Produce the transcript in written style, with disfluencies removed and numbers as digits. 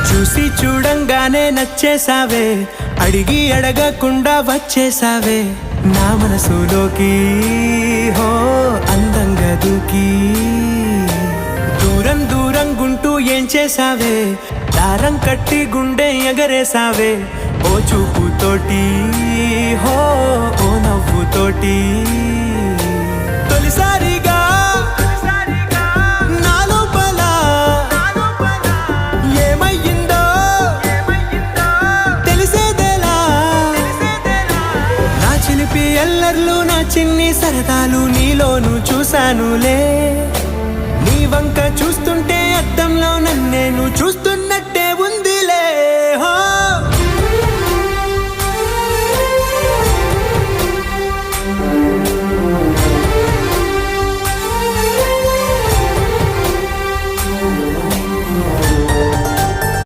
చూసి చూడంగానే నచ్చేసావే, అడిగి అడగకుండా వచ్చేసావే నా మనసులోకి. హో అందంగా దూకి దూరం దూరం గుంటూ ఏం చేసావే, దారం కట్టి గుండె ఎగరేసావే ఓ చూపుతోటి. హో ఓ నవ్వుతోటి తొలిసారిగా నా లోపల ఏమయ్యిందో తెలిసేదేలా. నా చిలిపి ఎల్లర్లు నా చిన్ని సరదాలు నీలోను చూశానులే. నీ వంక చూస్తుంటే అద్దంలో నన్నేను చూస్తున్నట్టు